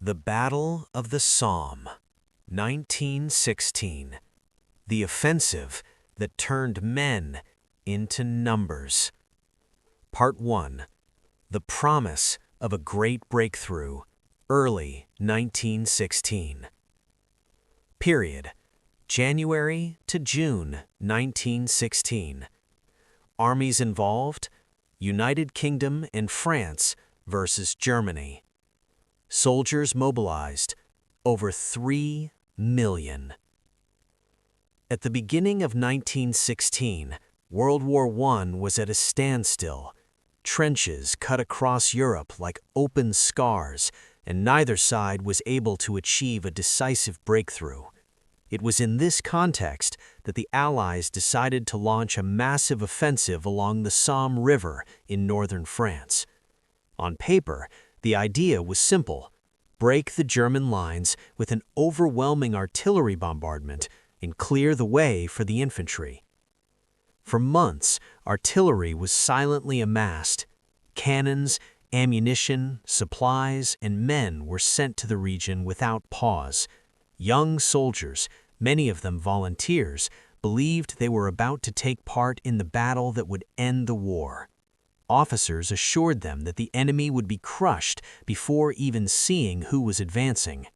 The Battle of the Somme, 1916. The offensive that turned men into numbers. Part 1. The promise of a great breakthrough, early 1916. Period. January to June 1916. Armies involved: United Kingdom and France versus Germany. Soldiers mobilized, over 3 million. At the beginning of 1916, World War I was at a standstill. Trenches cut across Europe like open scars, and neither side was able to achieve a decisive breakthrough. It was in this context that the Allies decided to launch a massive offensive along the Somme River in northern France. On paper, the idea was simple: break the German lines with an overwhelming artillery bombardment and clear the way for the infantry. For months, artillery was silently amassed. Cannons, ammunition, supplies, and men were sent to the region without pause. Young soldiers, many of them volunteers, believed they were about to take part in the battle that would end the war. Officers assured them that the enemy would be crushed before even seeing who was advancing.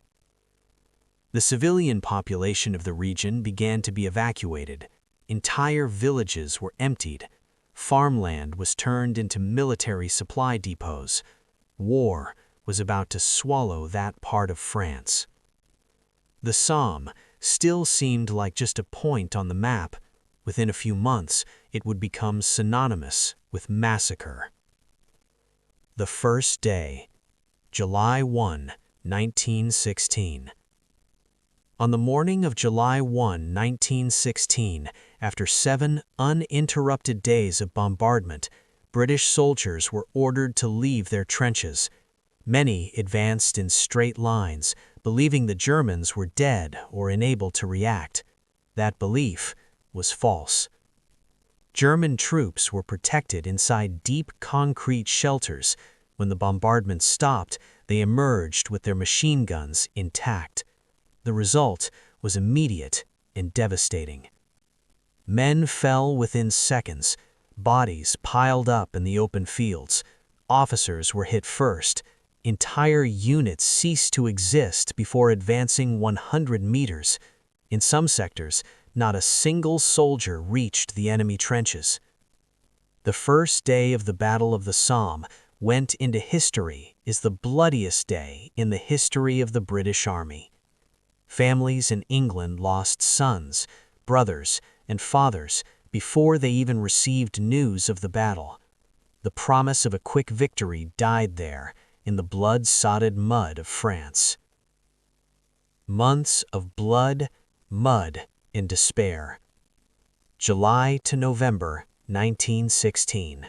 The civilian population of the region began to be evacuated. Entire villages were emptied. Farmland was turned into military supply depots. War was about to swallow that part of France. The Somme still seemed like just a point on the map. Within a few months, it would become synonymous with massacre. The first day, July 1, 1916. On the morning of July 1, 1916, after 7 uninterrupted days of bombardment, British soldiers were ordered to leave their trenches. Many advanced in straight lines, believing the Germans were dead or unable to react. That belief was false. German troops were protected inside deep concrete shelters. When the bombardment stopped, they emerged with their machine guns intact. The result was immediate and devastating. Men fell within seconds, bodies piled up in the open fields. Officers were hit first. Entire units ceased to exist before advancing 100 meters. In some sectors, not a single soldier reached the enemy trenches. The first day of the Battle of the Somme went into history as the bloodiest day in the history of the British Army. Families in England lost sons, brothers, and fathers before they even received news of the battle. The promise of a quick victory died there in the blood-sodden mud of France. Months of blood, mud, and despair. July to November 1916.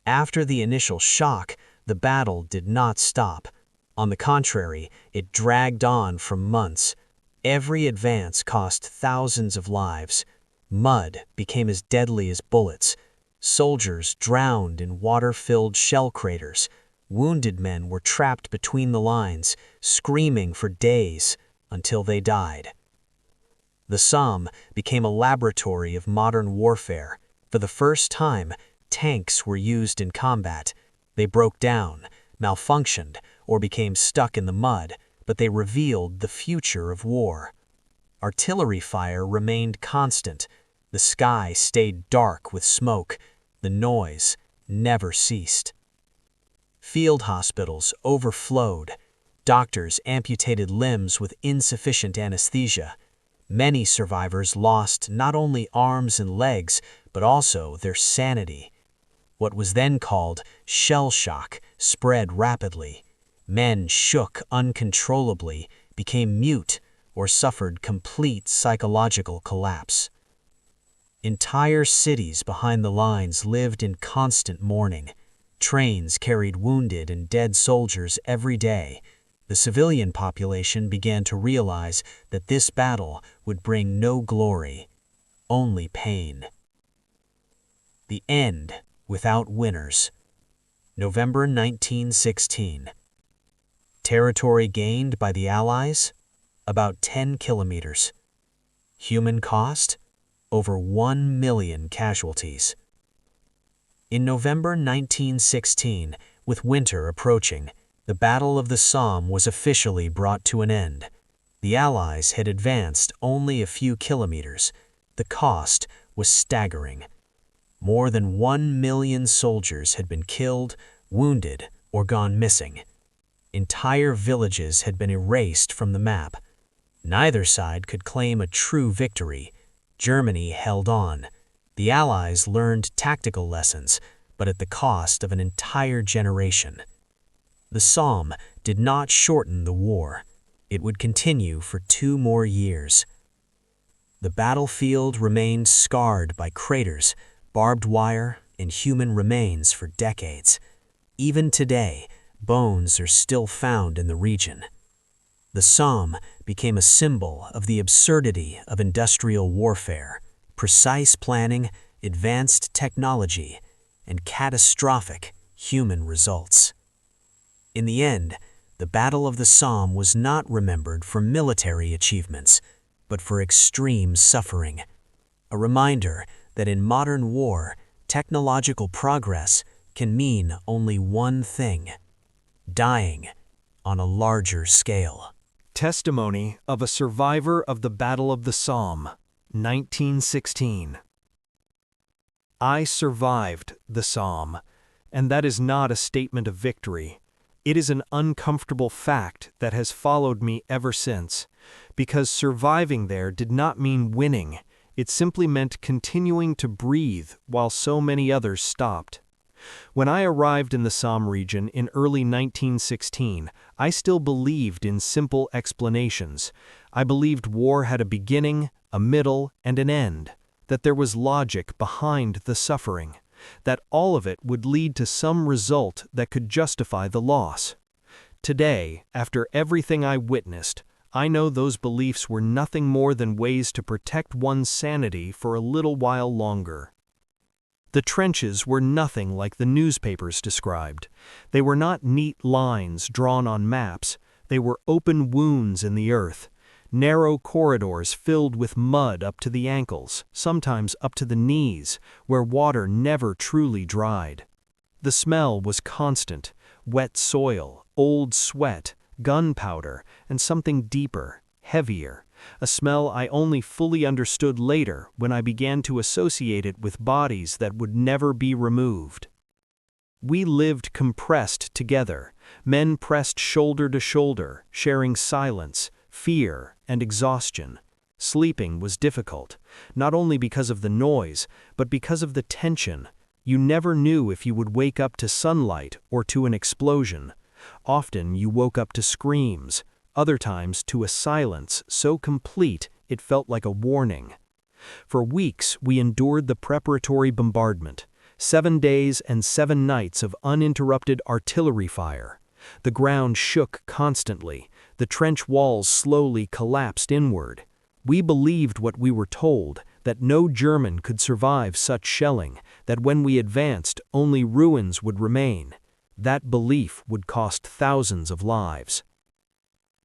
After the initial shock, the battle did not stop. On the contrary, it dragged on for months. Every advance cost thousands of lives. Mud became as deadly as bullets. Soldiers drowned in water-filled shell craters. Wounded men were trapped between the lines, screaming for days until they died. The Somme became a laboratory of modern warfare. For the first time, tanks were used in combat. They broke down, malfunctioned, or became stuck in the mud, but they revealed the future of war. Artillery fire remained constant. The sky stayed dark with smoke. The noise never ceased. Field hospitals overflowed. Doctors amputated limbs with insufficient anesthesia. Many survivors lost not only arms and legs, but also their sanity. What was then called shell shock spread rapidly. Men shook uncontrollably, became mute, or suffered complete psychological collapse. Entire cities behind the lines lived in constant mourning. Trains carried wounded and dead soldiers every day. The civilian population began to realize that this battle would bring no glory, only pain. The end without winners. November 1916. Territory gained by the Allies? About 10 kilometers. Human cost? Over 1 million casualties. In November 1916, with winter approaching, the Battle of the Somme was officially brought to an end. The Allies had advanced only a few kilometers. The cost was staggering. More than 1 million soldiers had been killed, wounded, or gone missing. Entire villages had been erased from the map. Neither side could claim a true victory. Germany held on. The Allies learned tactical lessons, but at the cost of an entire generation. The Somme did not shorten the war. It would continue for 2 more years. The battlefield remained scarred by craters, barbed wire, and human remains for decades. Even today, bones are still found in the region. The Somme became a symbol of the absurdity of industrial warfare, precise planning, advanced technology, and catastrophic human results. In the end, the Battle of the Somme was not remembered for military achievements, but for extreme suffering. A reminder that in modern war, technological progress can mean only one thing: dying on a larger scale. Testimony of a survivor of the Battle of the Somme, 1916. I survived the Somme, and that is not a statement of victory. It is an uncomfortable fact that has followed me ever since, because surviving there did not mean winning. It simply meant continuing to breathe while so many others stopped. When I arrived in the Somme region in early 1916, I still believed in simple explanations. I believed war had a beginning, a middle, and an end, that there was logic behind the suffering, that all of it would lead to some result that could justify the loss. Today, after everything I witnessed, I know those beliefs were nothing more than ways to protect one's sanity for a little while longer. The trenches were nothing like the newspapers described. They were not neat lines drawn on maps. They were open wounds in the earth, narrow corridors filled with mud up to the ankles, sometimes up to the knees, where water never truly dried. The smell was constant: wet soil, old sweat, gunpowder, and something deeper, heavier. A smell I only fully understood later when I began to associate it with bodies that would never be removed. We lived compressed together, men pressed shoulder to shoulder, sharing silence, fear, and exhaustion. Sleeping was difficult, not only because of the noise, but because of the tension. You never knew if you would wake up to sunlight or to an explosion. Often you woke up to screams, other times to a silence so complete it felt like a warning. For weeks we endured the preparatory bombardment, 7 days and 7 nights of uninterrupted artillery fire. The ground shook constantly, the trench walls slowly collapsed inward. We believed what we were told, that no German could survive such shelling, that when we advanced only ruins would remain. That belief would cost thousands of lives.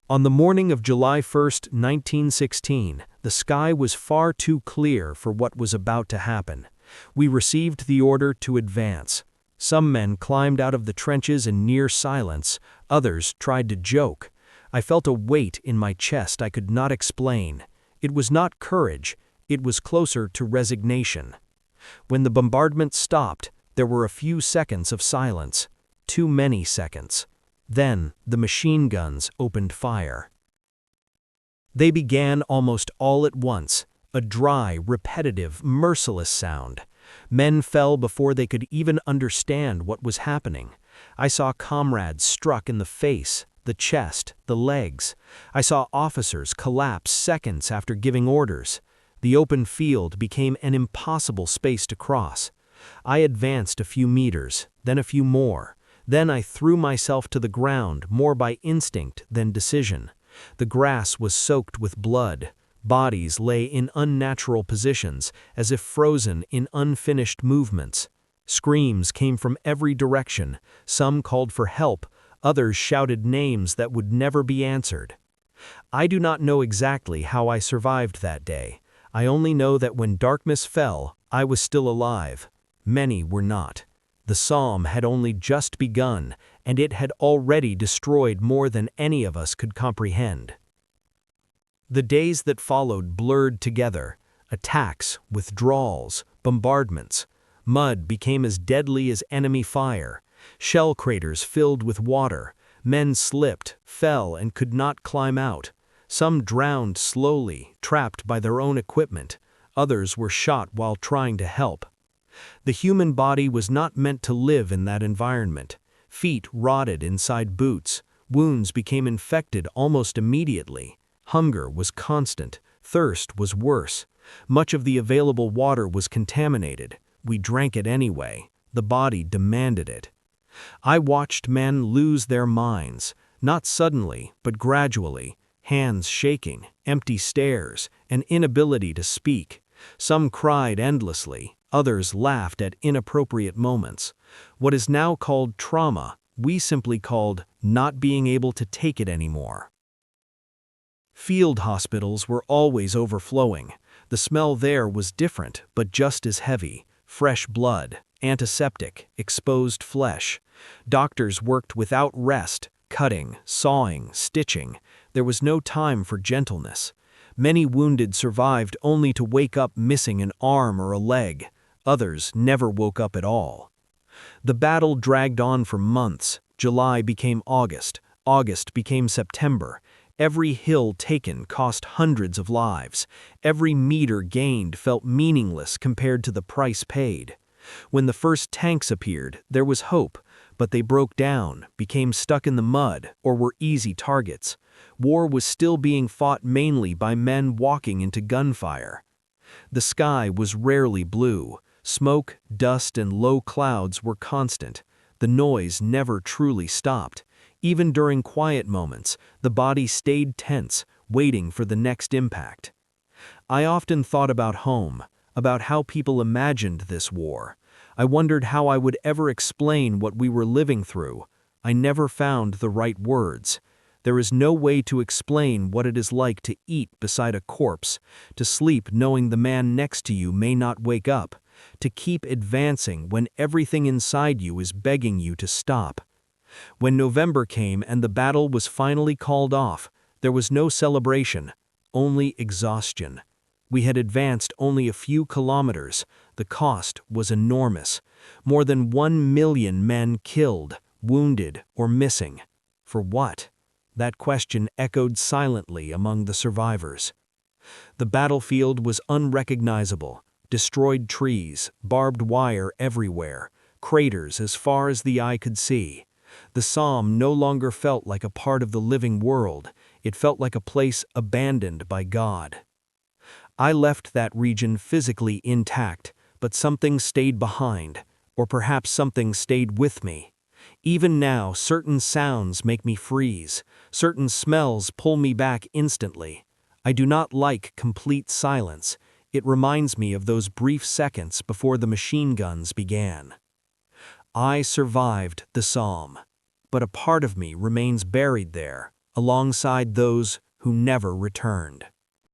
On the morning of July 1, 1916, the sky was far too clear for what was about to happen. We received the order to advance. Some men climbed out of the trenches in near silence, others tried to joke. I felt a weight in my chest I could not explain. It was not courage, it was closer to resignation. When the bombardment stopped, there were a few seconds of silence. Too many seconds. Then, the machine guns opened fire. They began almost all at once, a dry, repetitive, merciless sound. Men fell before they could even understand what was happening. I saw comrades struck in the face, the chest, the legs. I saw officers collapse seconds after giving orders. The open field became an impossible space to cross. I advanced a few meters, then a few more. Then I threw myself to the ground more by instinct than decision. The grass was soaked with blood. Bodies lay in unnatural positions, as if frozen in unfinished movements. Screams came from every direction. Some called for help, Others shouted names that would never be answered. I do not know exactly how I survived that day. I only know that when darkness fell, I was still alive. Many were not. The Somme had only just begun, and it had already destroyed more than any of us could comprehend. The days that followed blurred together. Attacks, withdrawals, bombardments. Mud became as deadly as enemy fire. Shell craters filled with water. Men slipped, fell, and could not climb out. Some drowned slowly, trapped by their own equipment. Others were shot while trying to help. The human body was not meant to live in that environment. Feet rotted inside boots. Wounds became infected almost immediately. Hunger was constant. Thirst was worse. Much of the available water was contaminated. We drank it anyway. The body demanded it. I watched men lose their minds, not suddenly, but gradually, hands shaking, empty stares, an inability to speak. Some cried endlessly, others laughed at inappropriate moments. What is now called trauma, we simply called not being able to take it anymore. Field hospitals were always overflowing. The smell there was different, but just as heavy. Fresh blood, antiseptic, exposed flesh. Doctors worked without rest, cutting, sawing, stitching. There was no time for gentleness. Many wounded survived only to wake up missing an arm or a leg. Others never woke up at all. The battle dragged on for months. July became August. August became September. Every hill taken cost hundreds of lives. Every meter gained felt meaningless compared to the price paid. When the first tanks appeared, there was hope, but they broke down, became stuck in the mud, or were easy targets. War was still being fought mainly by men walking into gunfire. The sky was rarely blue. Smoke, dust, and low clouds were constant. The noise never truly stopped. Even during quiet moments, the body stayed tense, waiting for the next impact. I often thought about home, about how people imagined this war. I wondered how I would ever explain what we were living through. I never found the right words. There is no way to explain what it is like to eat beside a corpse, to sleep knowing the man next to you may not wake up, to keep advancing when everything inside you is begging you to stop. When November came and the battle was finally called off, there was no celebration, only exhaustion. We had advanced only a few kilometers. The cost was enormous. More than 1 million men killed, wounded, or missing. For what? That question echoed silently among the survivors. The battlefield was unrecognizable. Destroyed trees, barbed wire everywhere, craters as far as the eye could see. The Somme no longer felt like a part of the living world. It felt like a place abandoned by God. I left that region physically intact, but something stayed behind, or perhaps something stayed with me. Even now, certain sounds make me freeze. Certain smells pull me back instantly. I do not like complete silence. It reminds me of those brief seconds before the machine guns began. I survived the Somme, but a part of me remains buried there, alongside those who never returned.